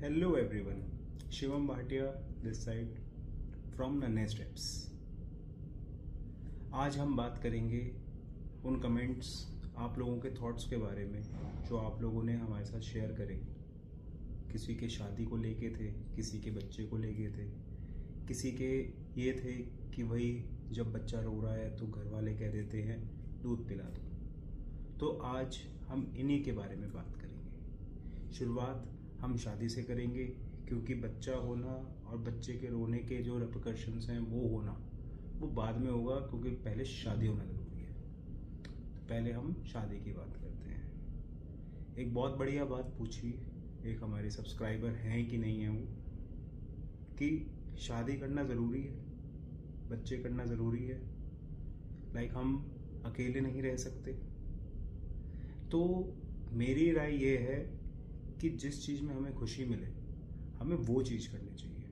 Hello everyone, Shivam Bhatia this side from Nane Steps। आज हम बात करेंगे उन कमेंट्स, आप लोगों के थॉट्स के बारे में जो आप लोगों ने हमारे साथ शेयर करे। किसी के शादी को लेके थे, किसी के बच्चे को लेके थे, किसी के ये थे कि भाई जब बच्चा रो रहा है तो घर वाले कह देते हैं दूध पिला दो। तो आज हम इन्हीं के बारे में बात करेंगे। शुरुआत हम शादी से करेंगे क्योंकि बच्चा होना और बच्चे के रोने के जो रिपरकशंस हैं वो होना वो बाद में होगा, क्योंकि पहले शादी होना ज़रूरी है। तो पहले हम शादी की बात करते हैं। एक बहुत बढ़िया बात पूछी एक हमारे सब्सक्राइबर हैं कि नहीं है वो, कि शादी करना ज़रूरी है, बच्चे करना ज़रूरी है, लाइक हम अकेले नहीं रह सकते। तो मेरी राय ये है कि जिस चीज़ में हमें खुशी मिले हमें वो चीज़ करनी चाहिए,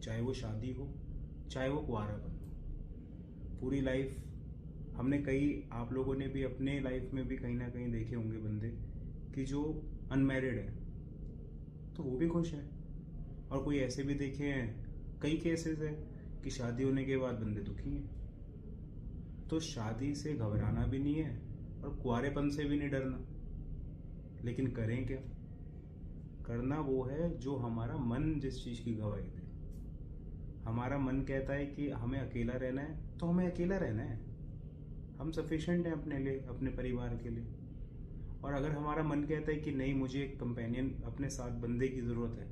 चाहे वो शादी हो चाहे वो कुंवारापन हो। पूरी लाइफ हमने आप लोगों ने भी अपने लाइफ में भी कहीं ना कहीं देखे होंगे बंदे कि जो अनमैरिड है तो वो भी खुश है, और कोई ऐसे भी देखे हैं, कई केसेस है कि शादी होने के बाद बंदे दुखी हैं। तो शादी से घबराना भी नहीं है और कुंवारेपन से भी नहीं डरना, लेकिन करें क्या? करना वो है जो हमारा मन जिस चीज़ की गवाही दे। हमारा मन कहता है कि हमें अकेला रहना है तो हमें अकेला रहना है, हम सफिशिएंट हैं अपने लिए, अपने परिवार के लिए। और अगर हमारा मन कहता है कि नहीं, मुझे एक कंपेनियन, अपने साथ बंदे की ज़रूरत है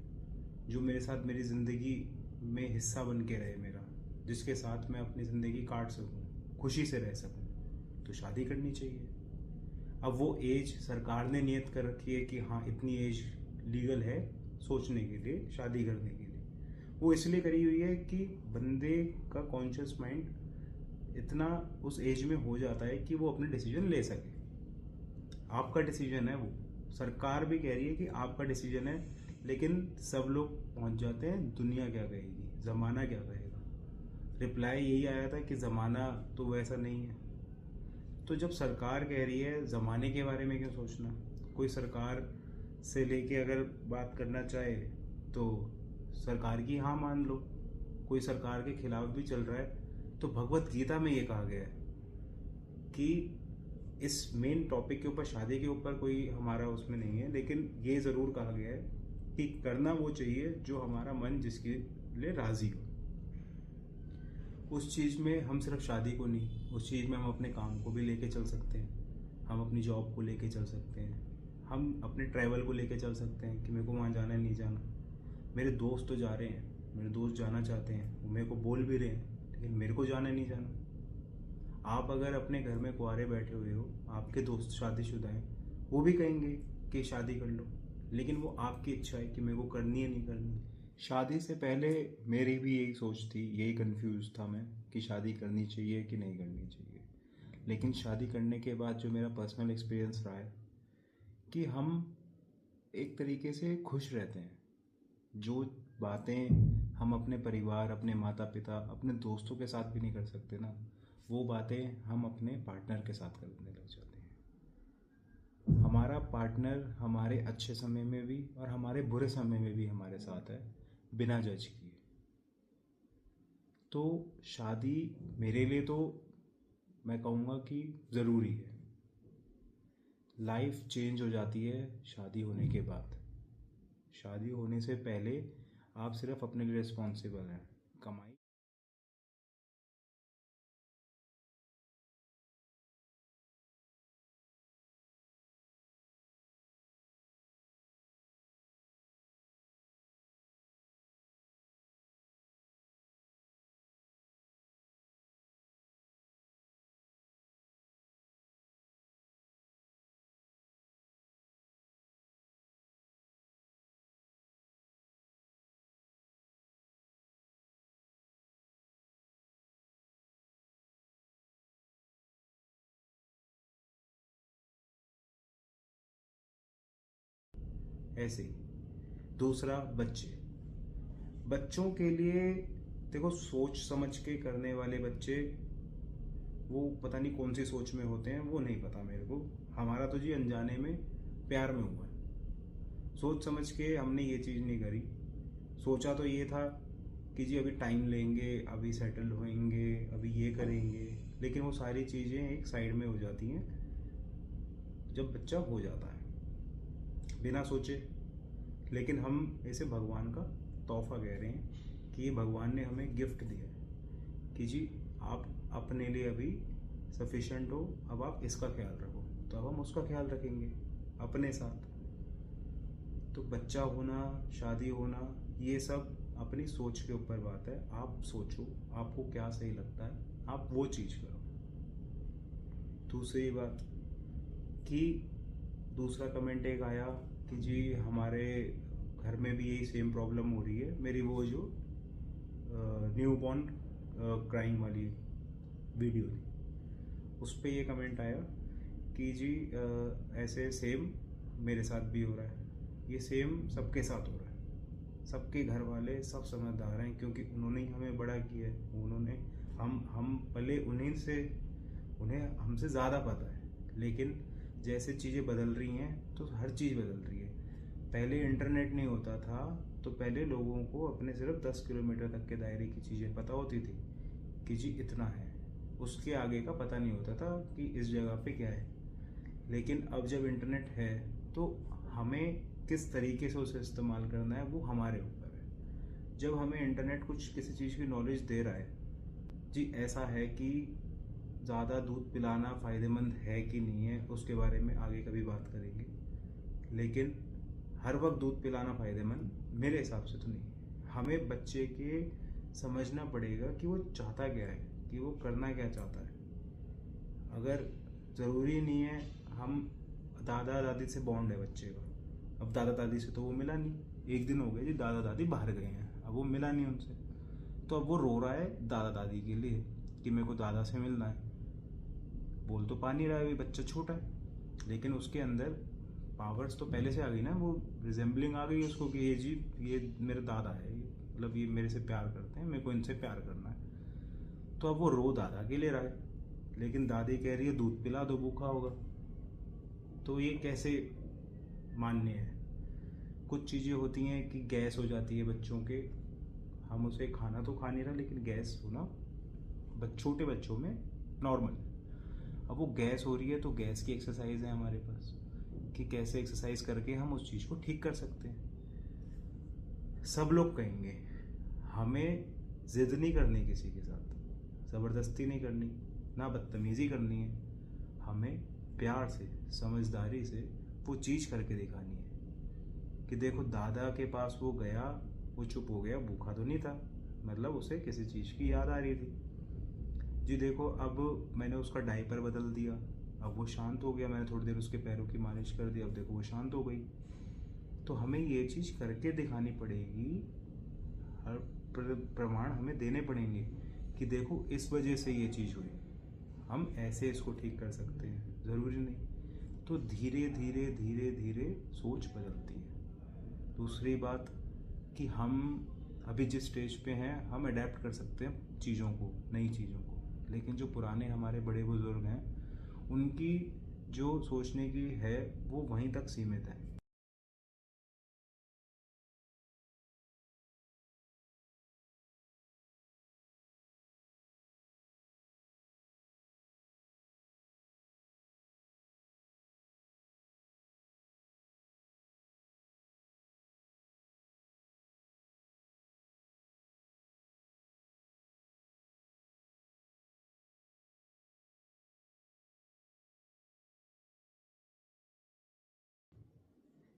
जो मेरे साथ मेरी ज़िंदगी में हिस्सा बन के रहे मेरा, जिसके साथ मैं अपनी ज़िंदगी काट सकूँ, खुशी से रह सकूँ, तो शादी करनी चाहिए। अब वो एज सरकार ने नियत कर रखी है कि हाँ इतनी एज लीगल है सोचने के लिए, शादी करने के लिए। वो इसलिए करी हुई है कि बंदे का कॉन्शियस माइंड इतना उस एज में हो जाता है कि वो अपने डिसीजन ले सके। आपका डिसीजन है वो, सरकार भी कह रही है कि आपका डिसीजन है, लेकिन सब लोग पहुंच जाते हैं दुनिया क्या कहेगी, ज़माना क्या कहेगा। रिप्लाई यही आया था कि ज़माना तो वैसा नहीं है। तो जब सरकार कह रही है, ज़माने के बारे में क्यों सोचना? कोई सरकार से लेके अगर बात करना चाहे तो सरकार की हाँ मान लो, कोई सरकार के खिलाफ भी चल रहा है तो भगवत गीता में ये कहा गया है कि इस मेन टॉपिक के ऊपर, शादी के ऊपर कोई हमारा उसमें नहीं है, लेकिन ये ज़रूर कहा गया है कि करना वो चाहिए जो हमारा मन जिसके लिए राज़ी हो। उस चीज़ में हम सिर्फ शादी को नहीं, उस चीज़ में हम अपने काम को भी लेके चल सकते हैं, हम अपनी जॉब को लेके चल सकते हैं, हम अपने ट्रैवल को लेके चल सकते हैं कि मेरे को वहाँ जाना है नहीं जाना। मेरे दोस्त तो जा रहे हैं, मेरे दोस्त जाना चाहते हैं, वो मेरे को बोल भी रहे हैं, लेकिन मेरे को जाना है नहीं जाना। आप अगर अपने घर में कुंवारे बैठे हुए हो, आपके दोस्त शादीशुदा हैं, वो भी कहेंगे कि शादी कर लो, लेकिन वो आपकी इच्छा है कि मेरे को करनी है नहीं करनी। शादी से पहले मेरी भी यही सोच थी, यही कंफ्यूज था मैं कि शादी करनी चाहिए कि नहीं करनी चाहिए। लेकिन शादी करने के बाद जो मेरा पर्सनल एक्सपीरियंस रहा है कि हम एक तरीके से खुश रहते हैं। जो बातें हम अपने परिवार, अपने माता पिता, अपने दोस्तों के साथ भी नहीं कर सकते ना, वो बातें हम अपने पार्टनर के साथ करने लग जाते हैं। हमारा पार्टनर हमारे अच्छे समय में भी और हमारे बुरे समय में भी हमारे साथ है, बिना जज किए। तो शादी मेरे लिए तो मैं कहूँगा कि ज़रूरी है। लाइफ चेंज हो जाती है शादी होने के बाद। शादी होने से पहले आप सिर्फ अपने लिए रिस्पॉन्सिबल हैं, कमाई। ऐसे ही दूसरा, बच्चों के लिए देखो, सोच समझ के करने वाले बच्चे, वो पता नहीं कौन सी सोच में होते हैं, वो नहीं पता मेरे को। हमारा तो जी अनजाने में प्यार में हुआ है, सोच समझ के हमने ये चीज़ नहीं करी। सोचा तो ये था कि जी अभी टाइम लेंगे, अभी सेटल होएंगे, अभी ये करेंगे, लेकिन वो सारी चीज़ें एक साइड में हो जाती हैं जब बच्चा हो जाता है बिना सोचे। लेकिन हम इसे भगवान का तोहफा कह रहे हैं कि ये भगवान ने हमें गिफ्ट दिया है कि जी आप अपने लिए अभी सफिशेंट हो, अब आप इसका ख्याल रखो। तो अब हम उसका ख्याल रखेंगे अपने साथ। तो बच्चा होना, शादी होना, ये सब अपनी सोच के ऊपर बात है। आप सोचो आपको क्या सही लगता है, आप वो चीज़ करो। दूसरी बात कि दूसरा कमेंट एक आया कि जी हमारे घर में भी यही सेम प्रॉब्लम हो रही है। मेरी वो जो न्यू बॉर्न क्राइंग वाली वीडियो थी, उस पर ये कमेंट आया कि जी ऐसे सेम मेरे साथ भी हो रहा है। ये सेम सबके साथ हो रहा है। सबके घर वाले सब समझदार हैं क्योंकि उन्होंने ही हमें बड़ा किया है। उन्होंने हम भले उन्हें हमसे ज़्यादा पता है, लेकिन जैसे चीज़ें बदल रही हैं तो हर चीज़ बदल रही है। पहले इंटरनेट नहीं होता था तो पहले लोगों को अपने सिर्फ 10 किलोमीटर तक के दायरे की चीज़ें पता होती थी कि जी इतना है, उसके आगे का पता नहीं होता था कि इस जगह पे क्या है। लेकिन अब जब इंटरनेट है तो हमें किस तरीके से उसे इस्तेमाल करना है वो हमारे ऊपर है। जब हमें इंटरनेट कुछ किसी चीज़ की नॉलेज दे रहा है, जी ऐसा है कि ज़्यादा दूध पिलाना फ़ायदेमंद है कि नहीं है उसके बारे में आगे कभी बात करेंगे, लेकिन हर वक्त दूध पिलाना फ़ायदेमंद मेरे हिसाब से तो नहीं है। हमें बच्चे के समझना पड़ेगा कि वो चाहता क्या है, कि वो करना क्या चाहता है। अगर ज़रूरी नहीं है हम दादा दादी से बॉन्ड है बच्चे का, अब दादा दादी से तो वो मिला नहीं, एक दिन हो गए जी दादा दादी बाहर गए हैं, अब वो मिला नहीं उनसे, तो अब वो रो रहा है दादा दादी के लिए कि मेरे को दादा से मिलना है। बोल तो पा नहीं रहा है, बच्चा छोटा है, लेकिन उसके अंदर पावर्स तो पहले से आ गई ना, वो रिजेंबलिंग आ गई उसको कि ये जी ये मेरे दादा है, मतलब ये मेरे से प्यार करते हैं, मेरे को इनसे प्यार करना है। तो अब वो रो दादा के ले रहा है, लेकिन दादी कह रही है दूध पिला दो भूखा होगा। तो ये कैसे मान्य है? कुछ चीज़ें होती हैं कि गैस हो जाती है बच्चों के, हम उसे खाना तो खा नहीं रहा लेकिन गैस होना छोटे बच्चों में नॉर्मल है। अब वो गैस हो रही है तो गैस की एक्सरसाइज है हमारे पास कि कैसे एक्सरसाइज करके हम उस चीज़ को ठीक कर सकते हैं। सब लोग कहेंगे, हमें जिद नहीं करनी किसी के साथ, ज़बरदस्ती नहीं करनी, ना बदतमीज़ी करनी है। हमें प्यार से समझदारी से वो चीज़ करके दिखानी है कि देखो दादा के पास वो गया, वो चुप हो गया, भूखा तो नहीं था, मतलब उसे किसी चीज़ की याद आ रही थी। जी देखो अब मैंने उसका डायपर बदल दिया, अब वो शांत हो गया, मैंने थोड़ी देर उसके पैरों की मालिश कर दी, अब देखो वो शांत हो गई। तो हमें ये चीज़ करके दिखानी पड़ेगी, हर प्रमाण हमें देने पड़ेंगे कि देखो इस वजह से ये चीज़ हुई, हम ऐसे इसको ठीक कर सकते हैं, ज़रूरी नहीं। तो धीरे धीरे धीरे धीरे सोच बदलती है। दूसरी बात कि हम अभी जिस स्टेज पे हैं हम अडेप्ट कर सकते हैं चीज़ों को, नई चीज़ों को, लेकिन जो पुराने हमारे बड़े बुजुर्ग हैं उनकी जो सोचने की है वो वहीं तक सीमित है।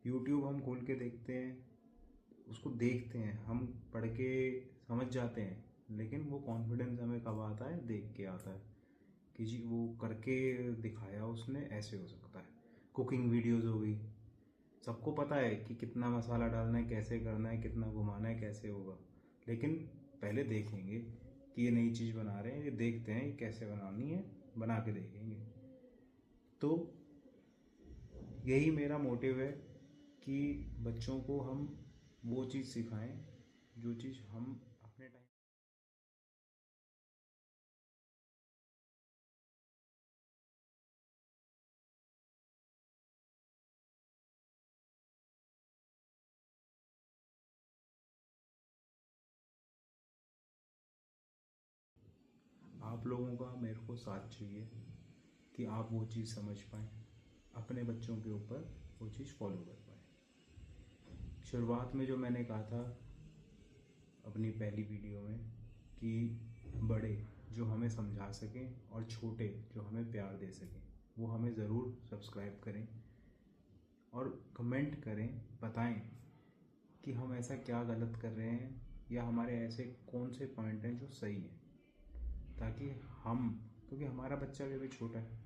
यूट्यूब हम खोल के देखते हैं, उसको देखते हैं, हम पढ़ के समझ जाते हैं, लेकिन वो कॉन्फिडेंस हमें कब आता है? देख के आता है कि जी वो करके दिखाया उसने, ऐसे हो सकता है। कुकिंग वीडियोस हो गई, सबको पता है कि कितना मसाला डालना है, कैसे करना है, कितना घुमाना है, कैसे होगा, लेकिन पहले देखेंगे कि ये नई चीज़ बना रहे हैं, ये देखते हैं ये कैसे बनानी है, बना के देखेंगे। तो यही मेरा मोटिव है कि बच्चों को हम वो चीज़ सिखाएं जो चीज़ हम अपने टाइम लोगों का मेरे को साथ चाहिए कि आप वो चीज़ समझ पाएँ, अपने बच्चों के ऊपर वो चीज़ फॉलो कर पाएँ। शुरुआत में जो मैंने कहा था अपनी पहली वीडियो में कि बड़े जो हमें समझा सकें और छोटे जो हमें प्यार दे सकें, वो हमें ज़रूर सब्सक्राइब करें और कमेंट करें, बताएं कि हम ऐसा क्या गलत कर रहे हैं या हमारे ऐसे कौन से पॉइंट हैं जो सही हैं, ताकि हम, क्योंकि हमारा बच्चा भी अभी छोटा है,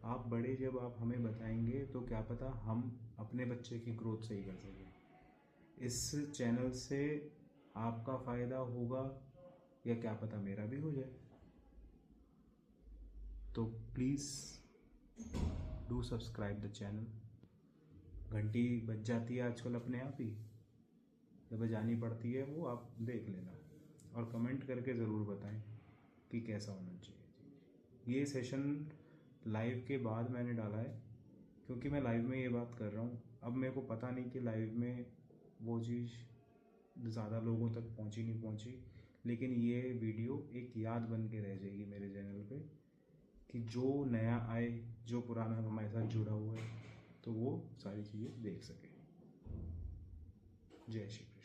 आप बड़े जब आप हमें बताएंगे तो क्या पता हम अपने बच्चे की ग्रोथ सही कर सकें। इस चैनल से आपका फ़ायदा होगा या क्या पता मेरा भी हो जाए। तो please do subscribe the channel. घंटी बज जाती है आजकल अपने आप ही, जब बजानी पड़ती है वो आप देख लेना और कमेंट करके ज़रूर बताएं कि कैसा होना चाहिए। ये सेशन लाइव के बाद मैंने डाला है, क्योंकि मैं लाइव में ये बात कर रहा हूँ। अब मेरे को पता नहीं कि लाइव में वो चीज़ ज़्यादा लोगों तक पहुँची नहीं पहुँची, लेकिन ये वीडियो एक याद बन के रह जाएगी मेरे चैनल पे कि जो नया आए, जो पुराना हमारे साथ जुड़ा हुआ है, तो वो सारी चीज़ें देख सके। जय श्री कृष्ण।